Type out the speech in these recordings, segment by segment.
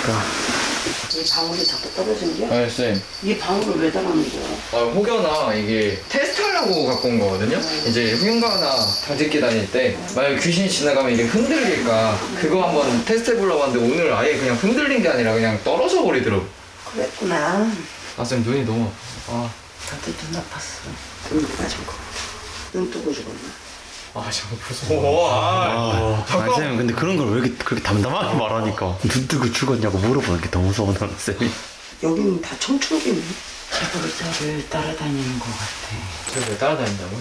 그러니까. 이 방울이 자꾸 떨어진 게? 네, 쌤. 이 방울을 왜 달아놓은 거야? 혹여나 이게 테스트하려고 갖고 온 거거든요? 이제 휴가나 당직기 다닐 때 만약에 귀신이 지나가면 이게 흔들릴까 그거 한번 테스트해보려고 하는데 오늘 아예 그냥 흔들린 게 아니라 그냥 떨어져 버리더라고. 그랬구나. 쌤 눈이 너무 아파. 나도 눈 아팠어. 눈 빠진 거. 눈 뜨고 죽었나? 저거 무서워. 쌤, 근데 그런 걸 왜 이렇게 그렇게 담담하게 말하니까 눈 뜨고 죽었냐고 물어보는 게 더 무서워, 나는, 쌤이. 여기는 다 청춘기네. 제보자를 따라다니는 것 같아. 제가 왜 따라다닌다고?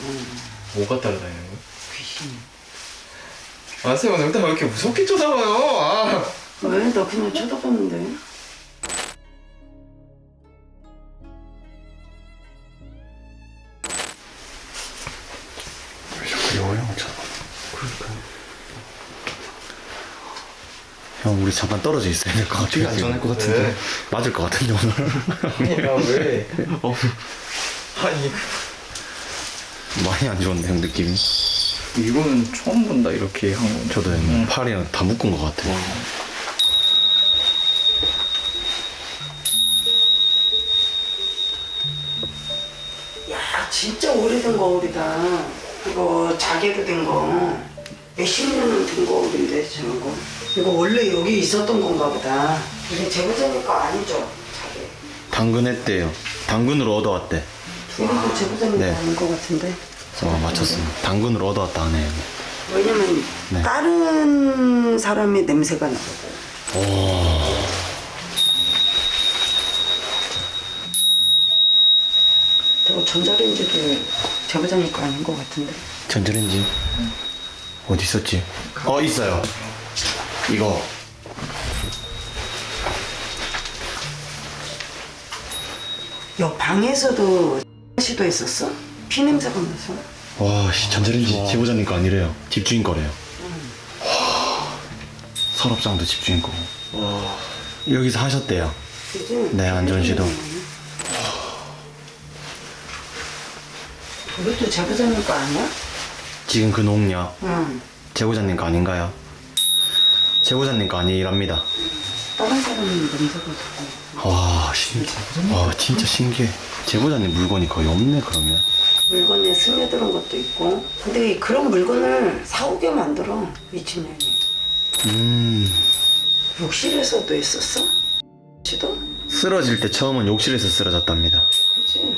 뭐가 따라다니는 거야? 귀신. 쌤 오늘 왜 이렇게 무섭게 쳐다봐요? 왜? 나 그냥 쳐다봤는데. 왜 자꾸 여형을 쳐다봐? 그러니까. 형, 우리 잠깐 떨어져 있어야 될 것 같아. 되게 안전할 것 같은데. 네. 맞을 것 같은데, 오늘. 야 왜? 아니 많이 안 좋은데, 형, 느낌이. 이거는 처음 본다 이렇게 한 건. 저도 형님, 팔이랑 다 묶은 것 같아요. 야, 진짜 오래된 거울이다. 이거 자개로 된 거. 몇십 년은 된 거울인데, 저런 거. 이거 원래 여기 있었던 건가 보다. 이게 제보자님 거 아니죠? 자개. 당근했대요. 당근으로 얻어왔대. 이것도 제보자님 거 네. 아닌 것 같은데. 맞췄습니다. 당근으로 얻어왔다 하네요. 왜냐면 네. 다른 사람의 냄새가 나거든. 저거 전자레인지도 제보자님 거 아닌 것 같은데. 전자레인지? 어디 있었지? 있어요. 이거. 여 방에서도 시도했었어? 피냄새가 나서. 와, 전자레인지 제보자님 거 아니래요. 집주인 거래요. 와, 서랍장도 집주인 거고. 여기서 하셨대요. 그지? 네, 안전시도. 이것도 제보자님 거 아니야? 지금 그 농약 응. 제보자님 거 아닌가요? 제보자님 거 아니랍니다. 다른 사람은 냄새가 나고. 와, 진짜 신기해. 제보자님 물건이 거의 없네, 그러면. 물건에 스며들은 것도 있고. 근데 그런 물건을 사오게 만들어, 미친년이. 욕실에서도 했었어? 지도? 쓰러질 때 처음은 욕실에서 쓰러졌답니다. 그치?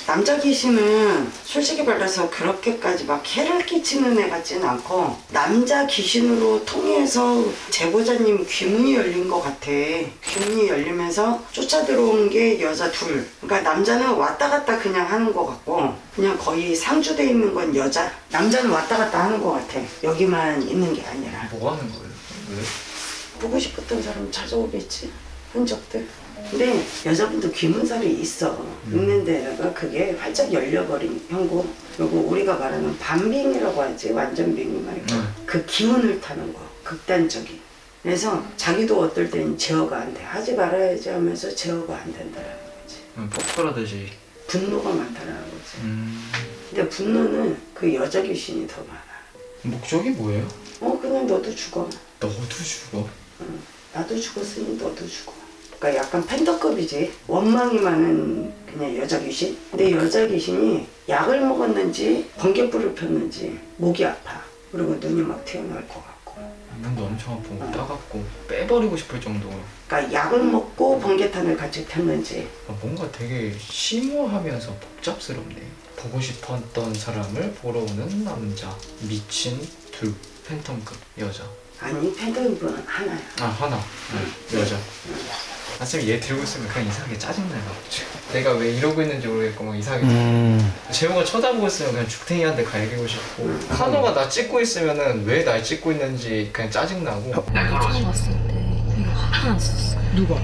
남자 귀신은 솔직히 말해서 그렇게까지 막 해를 끼치는 애 같지는 않고 남자 귀신으로 통해서 제보자님 귀문이 열린 것 같아. 귀문이 열리면서 쫓아 들어온 게 여자 둘. 그러니까 남자는 왔다 갔다 그냥 하는 것 같고 그냥 거의 상주돼 있는 건 여자. 남자는 왔다 갔다 하는 것 같아. 여기만 있는 게 아니라. 뭐 하는 거예요? 왜? 보고 싶었던 사람 찾아오겠지. 흔적들. 근데 여자분도 귀문살이 있어. 있는데다가 그게 활짝 열려버린 형고. 그리고 우리가 말하는 반빙이라고 하지. 완전 빙이 말고. 그 기운을 타는 거. 극단적인. 그래서 자기도 어떨 때는 제어가 안 돼. 하지 말아야지 하면서 제어가 안 된다라는 거지. 폭발하듯이. 분노가 많다라는 거지. 근데 분노는 그 여자 귀신이 더 많아. 목적이 뭐예요? 그냥 너도 죽어. 너도 죽어. 나도 죽었으니 너도 죽어. 그러니까 약간 팬더급이지. 원망이 많은 그냥 여자 귀신. 근데 여자 귀신이 약을 먹었는지 번개불을 폈는지 목이 아파. 그리고 눈이 막 튀어나올 것 같고. 눈도 엄청 아프고 따갑고 빼버리고 싶을 정도로. 그러니까 약을 먹고 번개탄을 같이 폈는지. 뭔가 되게 심오하면서 복잡스럽네. 보고 싶었던 사람을 보러 오는 남자. 미친 둘. 팬텀급 여자. 아니 팬더급은 하나야. 하나. 여자. 쌤 얘 들고 있으면 그냥 이상하게 짜증나요. 내가 왜 이러고 있는지 모르겠고 막 이상하게 재호가 쳐다보고 있으면 그냥 죽탱이한테 갈기고 싶고 카노가 나 찍고 있으면은 왜 날 찍고 있는지 그냥 짜증나고. 처음 봤을 때 되게 화가 났었어. 누가?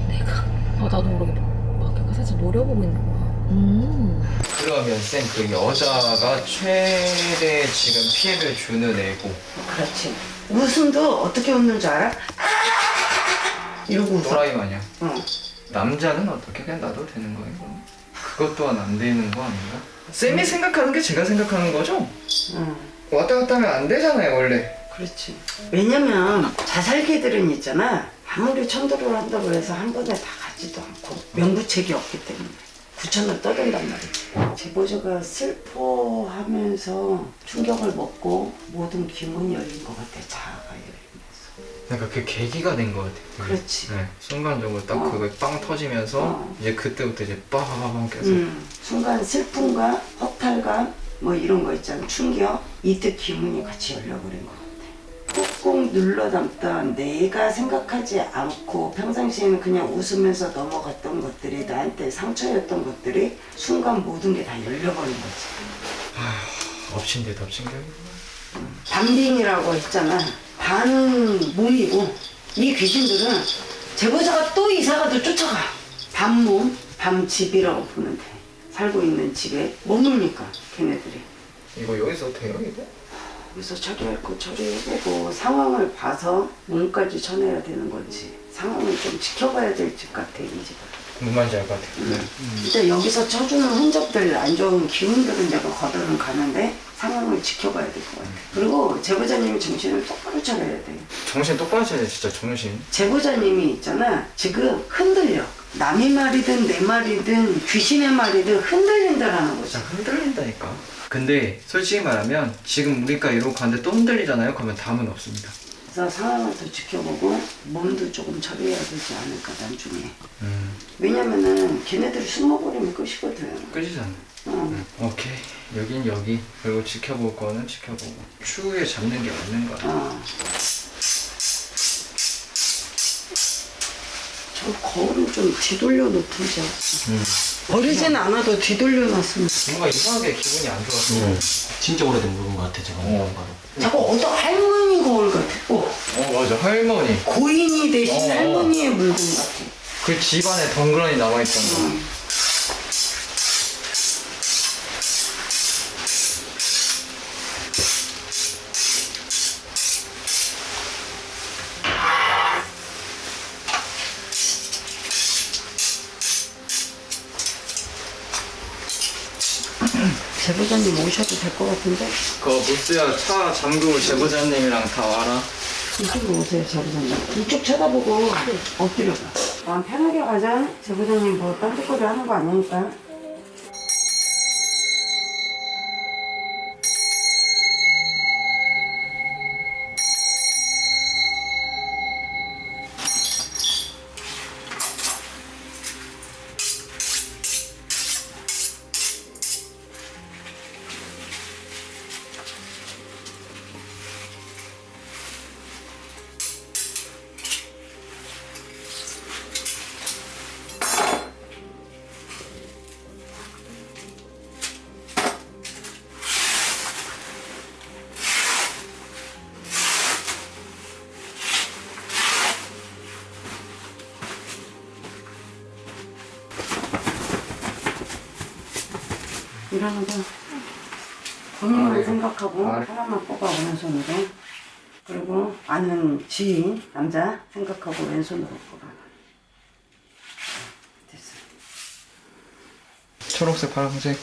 내가. 나도 모르게 막 약간 살짝 노려보고 있는 거야. 그러면 쌤 그 여자가 최대 지금 피해를 주는 애고. 그렇지. 웃음도 어떻게 웃는 줄 알아? 이러고 웃어. 또라이 마냥. 어. 남자는 어떻게 그냥 놔도 되는 거예요? 그것 또한 안 되는 거 아닌가? 쌤이 생각하는 게 제가 생각하는 거죠? 응. 왔다 갔다 하면 안 되잖아요 원래. 그렇지. 왜냐면 자살개들은 있잖아. 아무리 천도를 한다고 해서 한 번에 다 가지도 않고 명부책이 없기 때문에 구천을 떠든단 말이지. 제보자가 슬퍼하면서 충격을 먹고 모든 기문이 열린 것 같아. 자아가 열리면서. 그러니까 그 계기가 된 것 같아요. 그렇지. 네, 순간적으로 딱 그거 빵 터지면서 이제 그때부터 이제 빠바바방 계속. 순간 슬픔과 허탈감 뭐 이런 거 있잖아. 충격. 이때 기문이 같이 열려버린 것 같아. 꾹꾹 눌러 담던 내가 생각하지 않고 평상시에는 그냥 웃으면서 넘어갔던 것들이 나한테 상처였던 것들이 순간 모든 게 다 열려버린 거지. 엎친 데 덮친 격이구나. 반빙이라고 했잖아. 반은 몸이고 이 귀신들은 제보자가 또 이사가도 쫓아가. 반몸, 반집이라고 보면 돼. 살고 있는 집에 머물니까 걔네들이. 이거 여기서 돼요 이거? 여기서 처리할 거 처리해보고 상황을 봐서 몸까지 쳐내야 되는 거지. 상황을 좀 지켜봐야 될 집 같아 이 집은. 뭔 말인지 알 것 같아요. 근데 여기서 쳐주는 흔적들 안 좋은 기운들은 내가 거들은 가는데 상황을 지켜봐야 될 것 같아. 그리고 제보자님이 정신을 똑바로 차려야 돼. 정신 똑바로 차려야 돼 진짜 정신. 제보자님이 있잖아. 지금 흔들려. 남의 말이든 내 말이든 귀신의 말이든 흔들린다라는 거지. 진짜 흔들린다니까. 근데 솔직히 말하면 지금 우리가 이러고 가는데 또 흔들리잖아요? 그러면 답은 없습니다. 그래서 상황을 더 지켜보고 몸도 조금 처리해야 되지 않을까 나중에. 왜냐면은 걔네들이 숨어버리면 끝이거든. 끝이잖아. 오케이. 여긴 여기. 그리고 지켜볼 거는 지켜보고. 추후에 잡는 게 맞는 거야. 저 거울을 좀 뒤돌려 놓든지 않았어. 버리진 않아도 뒤돌려 놨으면. 뭔가 이상하게 기분이 안 좋았어. 진짜 오래된 물건 같아 저거. 바로. 자꾸 어떤 할머니 거울 같아. 맞아. 할머니. 고인이 대신 할머니의 물건 같아. 그 집안에 덩그러니 남아있던 거. 제보자님 오셔도 될 것 같은데? 그거 보스야 차 잠그고 제보자님이랑 다 와라. 이쪽으로 오세요, 제보자님. 이쪽 쳐다보고 엎드려봐. 마음 편하게 가자. 제보자님 뭐 딴짓거리 하는 거 아니니까. 일하는 거 본인만 생각하고 사람만 뽑아 오른손으로. 그리고 아는 지인 남자 생각하고 왼손으로 뽑아. 됐어. 초록색, 파란색.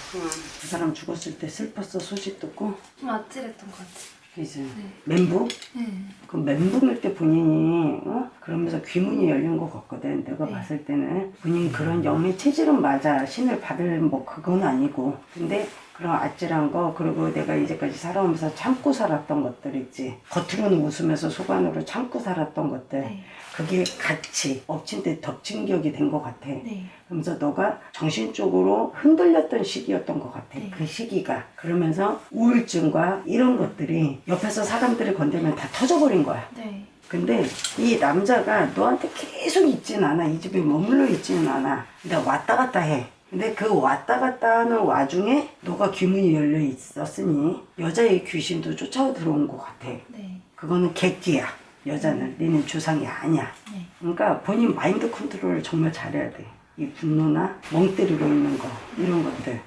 그 사람 죽었을 때 슬펐어. 소식 듣고. 좀 아찔했던 것 같아. 이제 멘붕? 네. 그 멘붕일 때 본인이 그러면서 귀문이 열린 것 같거든. 내가 봤을 때는 본인이 그런 영의 체질은 맞아. 신을 받을 뭐 그건 아니고. 근데 그런 아찔한 거, 그리고 내가 이제까지 살아오면서 참고 살았던 것들 있지. 겉으로는 웃으면서 속안으로 참고 살았던 것들. 네. 그게 같이 엎친 데 덮친 격이 된 것 같아. 네. 그러면서 너가 정신적으로 흔들렸던 시기였던 것 같아. 네. 그 시기가. 그러면서 우울증과 이런 것들이 옆에서 사람들이 건들면 다 터져버린 거야. 네. 근데 이 남자가 너한테 계속 있진 않아. 이 집에 머물러 있지는 않아. 근데 왔다 갔다 해. 근데 그 왔다 갔다 하는 와중에 너가 귀문이 열려 있었으니 여자의 귀신도 쫓아 들어온 것 같아. 네. 그거는 객기야. 여자는. 니는 주상이 아니야. 네. 그러니까 본인 마인드 컨트롤을 정말 잘해야 돼. 이 분노나 멍 때리고 있는 거 이런 것들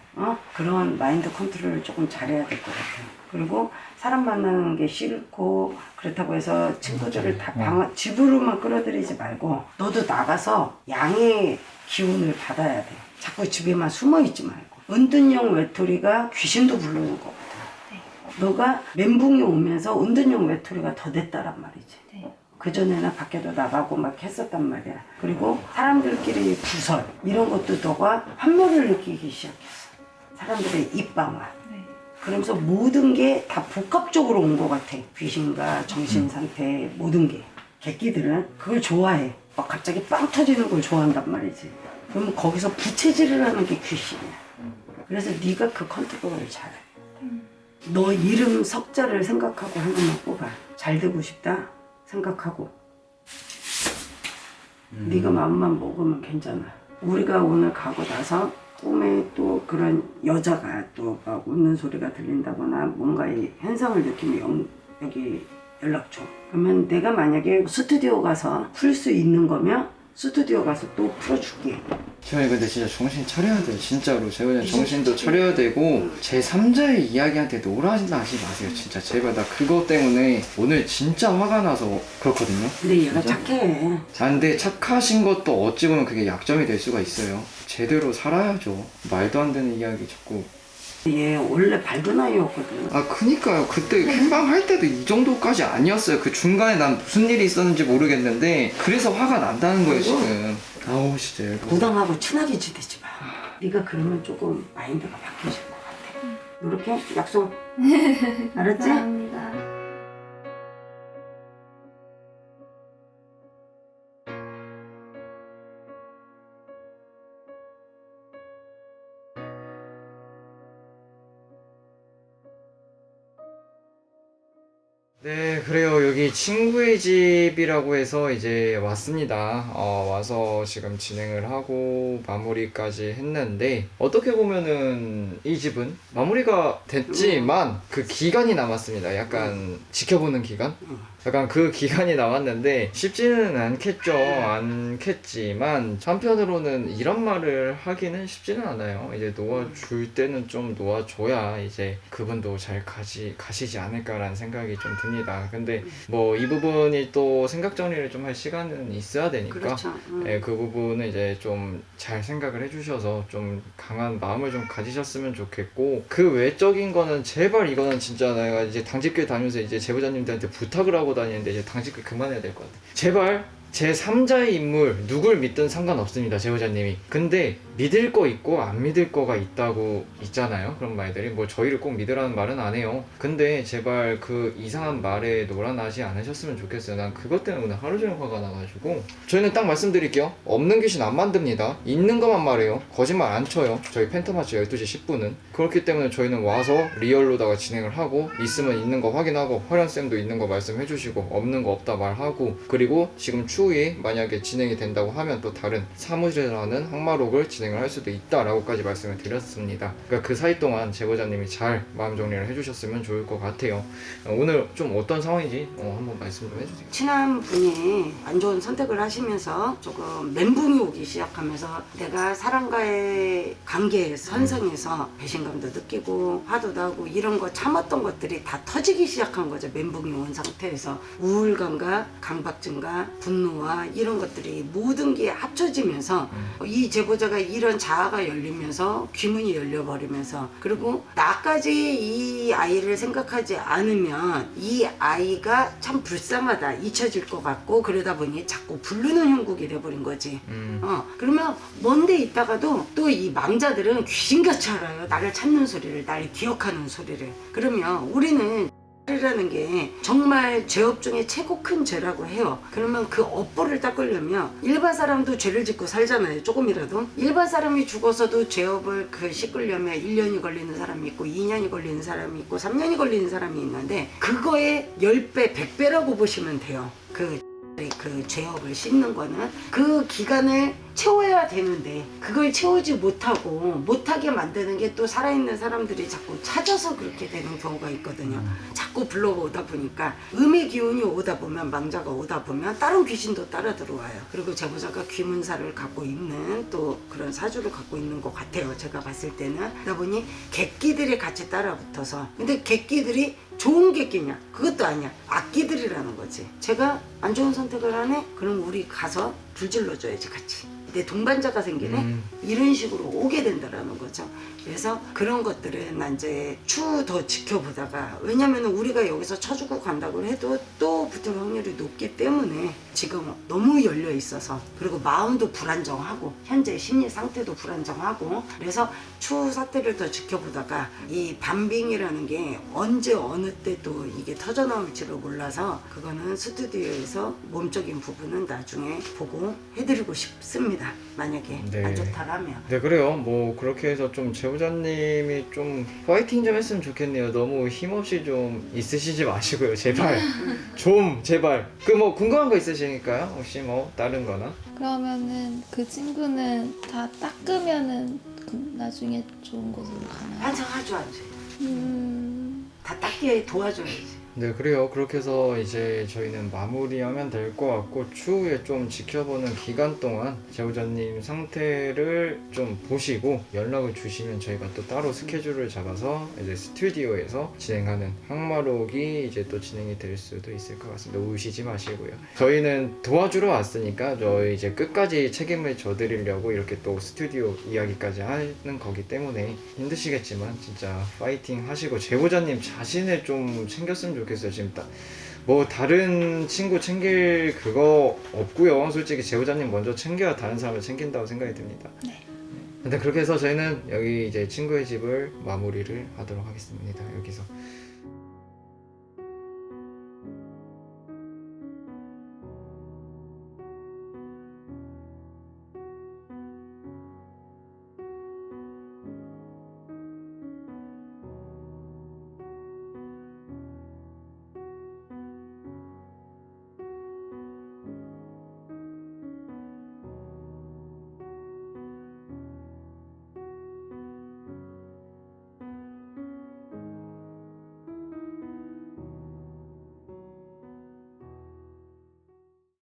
그런 마인드 컨트롤을 조금 잘해야 될 것 같아. 그리고 사람 만나는 게 싫고 그렇다고 해서 친구들을 다 집으로만 끌어들이지 말고 너도 나가서 양의 기운을 받아야 돼. 자꾸 집에만 숨어 있지 말고. 은둔형 외톨이가 귀신도 부르는 거거든. 너가 멘붕이 오면서 은둔형 외톨이가 더 됐다란 말이지. 그전에는 밖에도 나가고 막 했었단 말이야. 그리고 사람들끼리 구설 이런 것도 너가 환멸을 느끼기 시작했어. 사람들의 입방아. 그러면서 모든 게 다 복합적으로 온 것 같아. 귀신과 정신상태 모든 게. 객기들은 그걸 좋아해. 막 갑자기 빵 터지는 걸 좋아한단 말이지. 그러면 거기서 부채질을 하는 게 귀신이야. 그래서 네가 그 컨트롤을 잘해. 너 이름 석자를 생각하고 하나만 뽑아. 잘 되고 싶다 생각하고. 네가 마음만 먹으면 괜찮아. 우리가 오늘 가고 나서 꿈에 또 그런 여자가 또 막 웃는 소리가 들린다거나 뭔가의 현상을 느끼면 여기 연락 줘. 그러면 내가 만약에 스튜디오 가서 풀 수 있는 거면 스튜디오 가서 또 풀어줄게. 제가 근데 진짜 정신 차려야 돼요. 진짜로 제가 정신도 차려야 되고 제 3자의 이야기한테 놀아하지 마세요. 진짜 제발. 나 그거 때문에 오늘 진짜 화가 나서 그렇거든요. 근데 얘가 진짜? 착해. 근데 착하신 것도 어찌 보면 그게 약점이 될 수가 있어요. 제대로 살아야죠. 말도 안 되는 이야기 자꾸. 얘 원래 밝은 아이였거든. 아 그니까요. 그때 캠방 할 때도 이 정도까지 아니었어요. 그 중간에 난 무슨 일이 있었는지 모르겠는데 그래서 화가 난다는 거예요 지금. 아우 진짜. 부당하고 친하게 지내지 마. 네가 그러면 조금 마인드가 바뀌어질 것 같아. 노력해? 약속. 알았지? 감사합니다. 네, 그래요. 여기 친구의 집이라고 해서 이제 왔습니다. 와서 지금 진행을 하고 마무리까지 했는데 어떻게 보면은 이 집은 마무리가 됐지만 그 기간이 남았습니다. 약간 지켜보는 기간? 약간 그 기간이 남았는데 쉽지는 않겠지만 한편으로는 이런 말을 하기는 쉽지는 않아요. 이제 놓아줄 때는 좀 놓아줘야 이제 그분도 잘 가시지 않을까라는 생각이 좀 듭니다. 근데 뭐 이 부분이 또 생각 정리를 좀 할 시간은 있어야 되니까 그렇죠. 예, 그 부분은 이제 좀 잘 생각을 해주셔서 좀 강한 마음을 좀 가지셨으면 좋겠고 그 외적인 거는 제발 이거는 진짜 내가 이제 당직교회 다니면서 이제 제보자님들한테 부탁을 하고 다니는데 이제 당직교회 그만해야 될 것 같아. 제발 제3자의 인물 누굴 믿든 상관없습니다. 제보자님이. 근데 믿을 거 있고 안 믿을 거가 있다고 있잖아요. 그런 말들이 뭐 저희를 꼭 믿으라는 말은 안 해요. 근데 제발 그 이상한 말에 놀아나지 않으셨으면 좋겠어요. 난 그것 때문에 오늘 하루 종일 화가 나가지고 저희는 딱 말씀드릴게요. 없는 귀신 안 만듭니다. 있는 것만 말해요. 거짓말 안 쳐요. 저희 팬텀하치 12시 10분은 그렇기 때문에 저희는 와서 리얼로다가 진행을 하고 있으면 있는 거 확인하고 화련쌤도 있는 거 말씀해 주시고 없는 거 없다 말하고 그리고 지금 추후에 만약에 진행이 된다고 하면 또 다른 사무실이라는 항마록을 진행을 할 수도 있다라고까지 말씀을 드렸습니다. 그러니까 그 사이 동안 제보자님이 잘 마음 정리를 해주셨으면 좋을 것 같아요. 오늘 좀 어떤 상황인지 한번 말씀 좀 해주세요. 친한 분이 안 좋은 선택을 하시면서 조금 멘붕이 오기 시작하면서 내가 사람과의 관계 선상에서 배신감도 느끼고 화도 나고 이런 거 참았던 것들이 다 터지기 시작한 거죠. 멘붕이 온 상태에서 우울감과 강박증과 분노와 이런 것들이 모든 게 합쳐지면서 이 제보자가 이런 자아가 열리면서 귀문이 열려버리면서 그리고 나까지 이 아이를 생각하지 않으면 이 아이가 참 불쌍하다 잊혀질 것 같고 그러다 보니 자꾸 부르는 형국이 돼버린 거지. 그러면 먼데 있다가도 또 이 망자들은 귀신같이 알아요. 나를 찾는 소리를, 나를 기억하는 소리를. 그러면 우리는 이라는 게 정말 죄업 중에 최고 큰 죄라고 해요. 그러면 그 업보를 닦으려면 일반 사람도 죄를 짓고 살잖아요. 조금이라도. 일반 사람이 죽어서도 죄업을 씻으려면 1년이 걸리는 사람이 있고 2년이 걸리는 사람이 있고 3년이 걸리는 사람이 있는데 그거의 10배, 100배라고 보시면 돼요. 그 죄업을 씻는 거는 그 기간을 채워야 되는데 그걸 채우지 못하게 만드는 게 또 살아있는 사람들이 자꾸 찾아서 그렇게 되는 경우가 있거든요. 자꾸 불러오다 보니까 음의 기운이 오다 보면 망자가 오다 보면 다른 귀신도 따라 들어와요. 그리고 제보자가 귀문사를 갖고 있는 또 그런 사주를 갖고 있는 것 같아요. 제가 봤을 때는. 그러다 보니 객기들이 같이 따라 붙어서 근데 객기들이 좋은 객기냐? 그것도 아니야. 악기들이라는 거지. 제가 안 좋은 선택을 하네? 그럼 우리 가서 불질러줘야지 같이. 내 동반자가 생기네? 이런 식으로 오게 된다라는 거죠. 그래서 그런 것들은 난 이제 추후 더 지켜보다가 왜냐면 우리가 여기서 쳐주고 간다고 해도 또 붙을 확률이 높기 때문에 지금 너무 열려 있어서 그리고 마음도 불안정하고 현재 심리 상태도 불안정하고 그래서 추후 사태를 더 지켜보다가 이 반빙이라는 게 언제 어느 때 또 이게 터져 나올지를 몰라서 그거는 스튜디오에서 몸적인 부분은 나중에 보고 해드리고 싶습니다. 만약에 네. 안 좋다라면. 네 그래요. 뭐 그렇게 해서 좀 제보자님이 좀 파이팅 좀 했으면 좋겠네요. 너무 힘없이 좀 있으시지 마시고요. 제발 좀 제발 그 뭐 궁금한 거 있으시니까요. 혹시 뭐 다른 거나 그러면은 그 친구는 다 닦으면은 나중에 좋은 곳으로 가나요? 환상하죠 안 돼. 다 닦게 도와줘야지. 네 그래요. 그렇게 해서 이제 저희는 마무리하면 될 것 같고 추후에 좀 지켜보는 기간 동안 제보자님 상태를 좀 보시고 연락을 주시면 저희가 또 따로 스케줄을 잡아서 이제 스튜디오에서 진행하는 항마록이 이제 또 진행이 될 수도 있을 것 같습니다. 우시지 마시고요. 저희는 도와주러 왔으니까 저희 이제 끝까지 책임을 져드리려고 이렇게 또 스튜디오 이야기까지 하는 거기 때문에 힘드시겠지만 진짜 파이팅 하시고 제보자님 자신을 좀 챙겼으면 좋겠어요. 지금 뭐 다른 친구 챙길 그거 없고요. 솔직히 제보자님 먼저 챙겨야 다른 사람을 챙긴다고 생각이 듭니다. 네. 근데 그렇게 해서 저희는 여기 이제 친구의 집을 마무리를 하도록 하겠습니다. 여기서